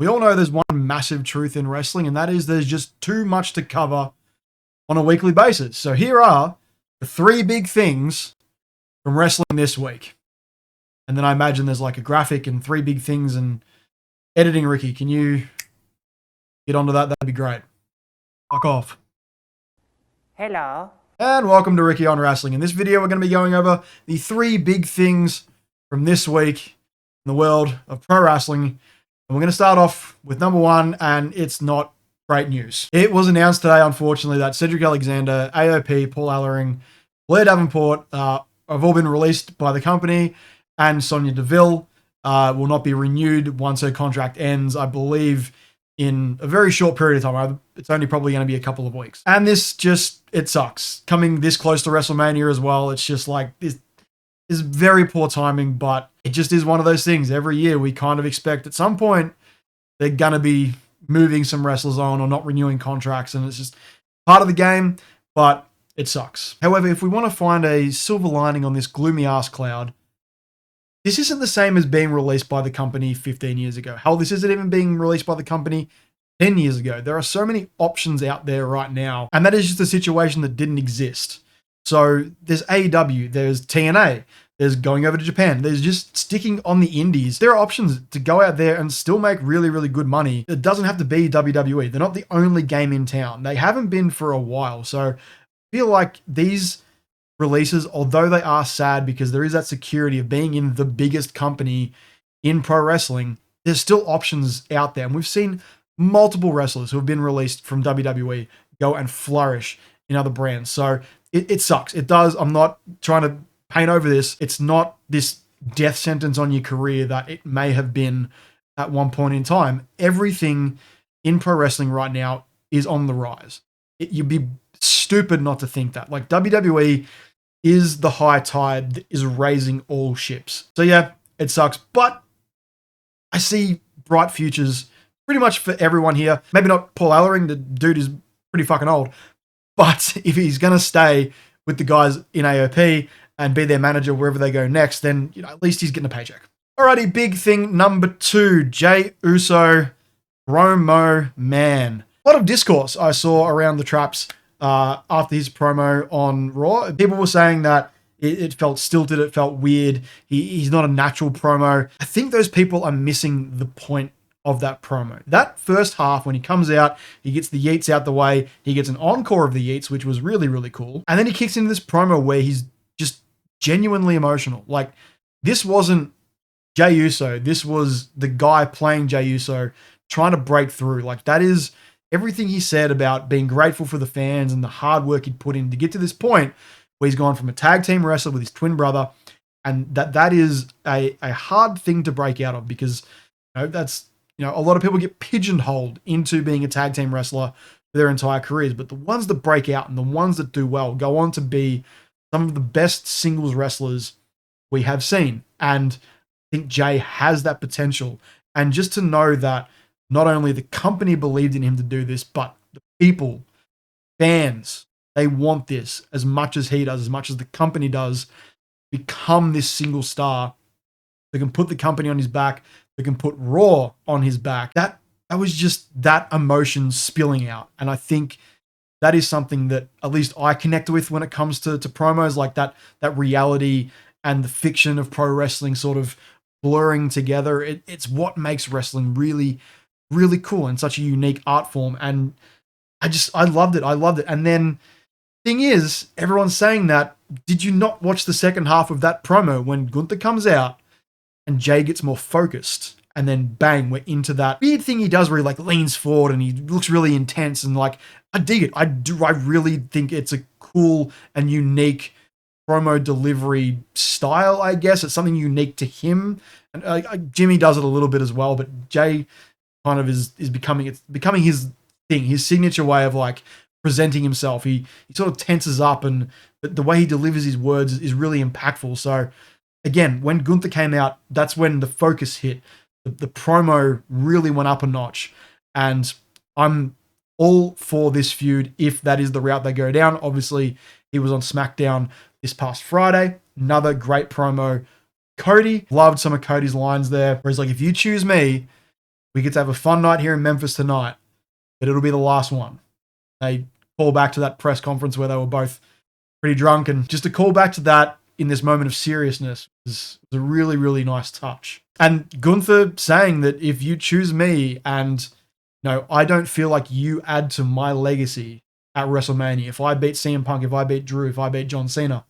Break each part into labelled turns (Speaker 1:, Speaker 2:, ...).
Speaker 1: We all know there's one massive truth in wrestling, and that is there's just too much to cover on a weekly basis. So here are the three big things from wrestling this week. And then I imagine there's like a graphic and three big things and editing. Ricky, can you get onto that? That'd be great. Fuck off.
Speaker 2: Hello.
Speaker 1: And welcome to Ricky on Wrestling. In this video, we're going to be going over the three big things from this week in the world of pro wrestling. And we're going to start off with number one, and it's not great news. It was announced today, unfortunately, that Cedric Alexander, AOP, Paul Ellering, Blair Davenport have all been released by the company, and Sonya Deville will not be renewed once her contract ends, I believe, in a very short period of time. It's only probably going to be a couple of weeks. And this just, it sucks. Coming this close to WrestleMania as well, it's just like, this is very poor timing, but it just is one of those things. Every year we kind of expect at some point they're going to be moving some wrestlers on or not renewing contracts, and it's just part of the game, but it sucks. However, if we want to find a silver lining on this gloomy ass cloud, this isn't the same as being released by the company 15 years ago. Hell, this isn't even being released by the company 10 years ago. There are so many options out there right now, and that is just a situation that didn't exist. So there's AEW, there's TNA, there's going over to Japan, there's just sticking on the indies. There are options to go out there and still make really, really good money. It doesn't have to be WWE. They're not the only game in town. They haven't been for a while. So I feel like these releases, although they are sad because there is that security of being in the biggest company in pro wrestling, there's still options out there. And we've seen multiple wrestlers who have been released from WWE go and flourish in other brands. So it sucks. It does. I'm not trying to paint over this. It's not this death sentence on your career that it may have been at one point in time. Everything in pro wrestling right now is on the rise. You'd be stupid not to think that. Like, WWE is the high tide that is raising all ships. So yeah, it sucks, but I see bright futures pretty much for everyone here. Maybe not Paul Ellering. The dude is pretty fucking old. But if he's going to stay with the guys in AOP and be their manager wherever they go next, then at least he's getting a paycheck. Alrighty, big thing number two, Jey Uso, promo man. A lot of discourse I saw around the traps after his promo on Raw. People were saying that it felt stilted, it felt weird. He's not a natural promo. I think those people are missing the point of that promo. That first half, when he comes out, he gets the yeets out the way, he gets an encore of the yeets, which was really, really cool. And then he kicks into this promo where he's just genuinely emotional. Like, this wasn't Jey Uso. This was the guy playing Jey Uso trying to break through. Like, that is everything he said about being grateful for the fans and the hard work he'd put in to get to this point where he's gone from a tag team wrestler with his twin brother. And that is a hard thing to break out of, because that's, a lot of people get pigeonholed into being a tag team wrestler for their entire careers, but the ones that break out and the ones that do well go on to be some of the best singles wrestlers we have seen. And I think Jey has that potential. And just to know that not only the company believed in him to do this, but the people, fans, they want this as much as he does, as much as the company does, become this single star that can put the company on his back, that can put Raw on his back. That was just that emotion spilling out. And I think that is something that at least I connect with when it comes to promos, like that reality and the fiction of pro wrestling sort of blurring together. It's what makes wrestling really, really cool and such a unique art form. And I loved it. I loved it. And then thing is, everyone's saying that. Did you not watch the second half of that promo when Gunther comes out and Jey gets more focused? And then bang, we're into that weird thing he does where he like leans forward and he looks really intense, and like, I dig it. I really think it's a cool and unique promo delivery style, I guess. It's something unique to him. And Jimmy does it a little bit as well, but Jey kind of is becoming his thing, his signature way of like presenting himself. He sort of tenses up, and the way he delivers his words is really impactful. So again, when Gunther came out, that's when the focus hit. The promo really went up a notch, and I'm all for this feud if that is the route they go down. Obviously, he was on SmackDown this past Friday. Another great promo. Cody, loved some of Cody's lines there, where he's like, if you choose me, We get to have a fun night here in Memphis tonight, but it'll be the last one. They call back to that press conference where they were both pretty drunk, and just to call back to that in this moment of seriousness was a really, really nice touch. And Gunther saying that if you choose me and I don't feel like you add to my legacy at WrestleMania. If I beat CM Punk, if I beat Drew, if I beat John Cena,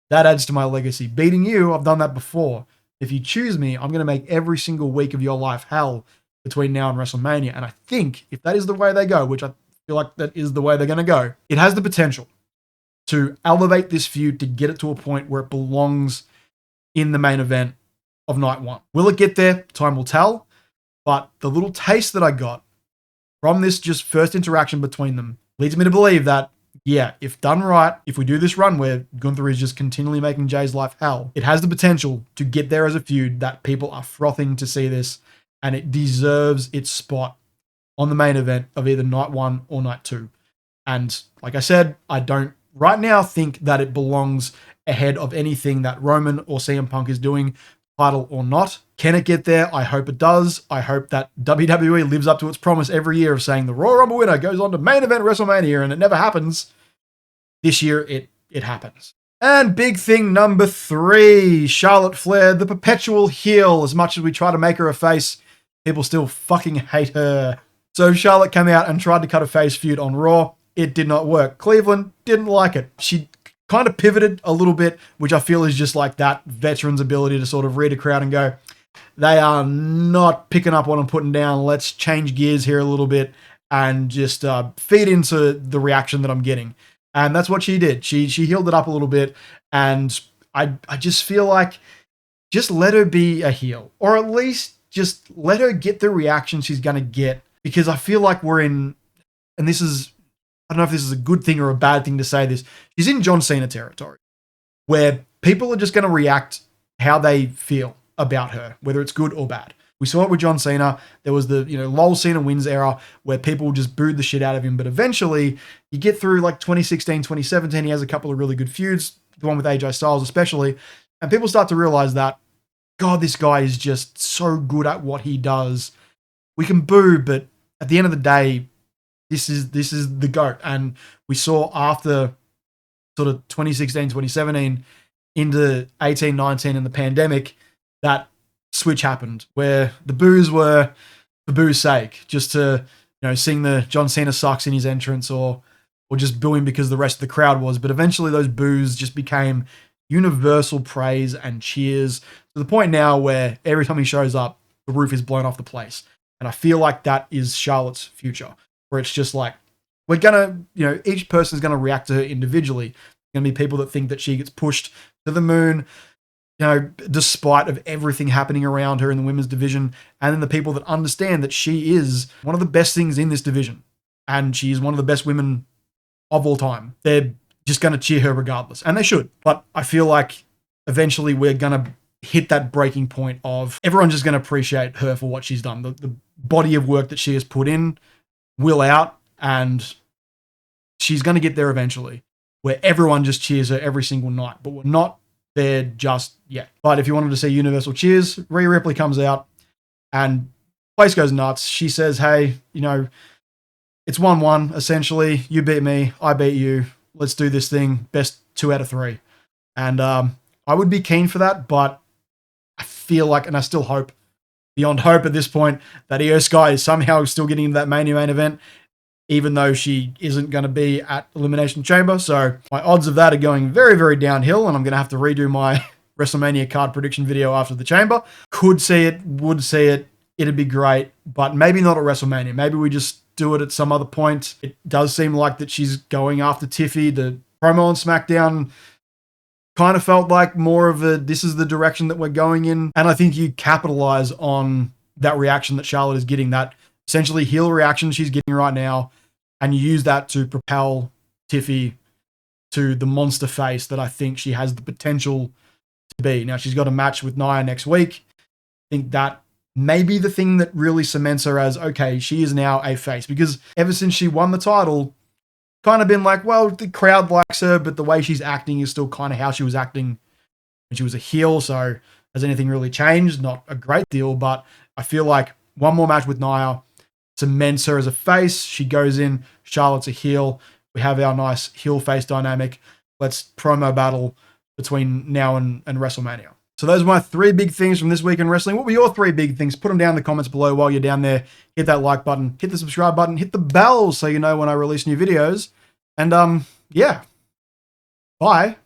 Speaker 1: that adds to my legacy. Beating you, I've done that before. If you choose me, I'm going to make every single week of your life hell between now and WrestleMania. And I think if that is the way they go, which I feel like that is the way they're going to go, it has the potential to elevate this feud to get it to a point where it belongs in the main event of night one. Will it get there? Time will tell. But the little taste that I got from this just first interaction between them leads me to believe that, yeah, if done right, if we do this run where Gunther is just continually making Jay's life hell, it has the potential to get there as a feud that people are frothing to see this, and it deserves its spot on the main event of either night one or night two. And like I said, I don't right now think that it belongs ahead of anything that Roman or CM Punk is doing, title or not. Can it get there? I hope it does. I hope that WWE lives up to its promise every year of saying the Royal Rumble winner goes on to main event WrestleMania, and it never happens. This year, it happens. And big thing number 3, Charlotte Flair, the perpetual heel. As much as we try to make her a face, people still fucking hate her. So Charlotte came out and tried to cut a face feud on Raw. It did not work. Cleveland didn't like it. She kind of pivoted a little bit, which I feel is just like that veteran's ability to sort of read a crowd and go, they are not picking up what I'm putting down. Let's change gears here a little bit and just feed into the reaction that I'm getting. And that's what she did. She healed it up a little bit. And I just feel like just let her be a heel, or at least just let her get the reaction she's going to get. Because I feel like we're in, and this is, I don't know if this is a good thing or a bad thing to say this, she's in John Cena territory where people are just going to react how they feel about her, whether it's good or bad. We saw it with John Cena. There was the, LOL Cena wins era where people just booed the shit out of him. But eventually you get through like 2016, 2017, he has a couple of really good feuds, the one with AJ Styles especially. And people start to realize that, God, this guy is just so good at what he does. We can boo, but at the end of the day, this is the GOAT. And we saw after sort of 2016, 2017 into 18, 19 and the pandemic, that switch happened where the boos were for boo's sake, just to, sing the John Cena sucks in his entrance or just booing because the rest of the crowd was. But eventually those boos just became universal praise and cheers to the point now where every time he shows up, the roof is blown off the place. And I feel like that is Charlotte's future, where it's just like, we're going to, each person is going to react to her individually. Going to be people that think that she gets pushed to the moon, despite of everything happening around her in the women's division. And then the people that understand that she is one of the best things in this division. And she's one of the best women of all time. They're just going to cheer her regardless. And they should. But I feel like eventually we're going to hit that breaking point of everyone's just going to appreciate her for what she's done. The body of work that she has put in will out, and she's going to get there eventually where everyone just cheers her every single night. But we're not there just yet. But if you wanted to see universal cheers, Rhea Ripley comes out and place goes nuts. She says, hey, it's 1-1 essentially. You beat me, I beat you. Let's do this thing. Best 2 out of 3. And I would be keen for that, but I feel like, and I still hope, beyond hope at this point, that Io Sky is somehow still getting into that main event, even though she isn't going to be at Elimination Chamber. So my odds of that are going very, very downhill, and I'm going to have to redo my WrestleMania card prediction video after the Chamber. Could see it, would see it. It'd be great, but maybe not at WrestleMania. Maybe we just do it at some other point. It does seem like that she's going after Tiffy. The promo on SmackDown kind of felt like more of a, this is the direction that we're going in. And I think you capitalize on that reaction that Charlotte is getting, that essentially heel reaction she's getting right now, and you use that to propel Tiffy to the monster face that I think she has the potential to be. Now, she's got a match with Nia next week. I think that may be the thing that really cements her as, okay, she is now a face. Because ever since she won the title, kind of been like, well, the crowd likes her, but the way she's acting is still kind of how she was acting when she was a heel. So has anything really changed? Not a great deal, but I feel like one more match with Nia, cements her as a face. She goes in, Charlotte's a heel. We have our nice heel face dynamic. Let's promo battle between now and WrestleMania. So those are my 3 big things from this week in wrestling. What were your 3 big things? Put them down in the comments below while you're down there. Hit that like button, hit the subscribe button, hit the bell so you know when I release new videos. And yeah, bye.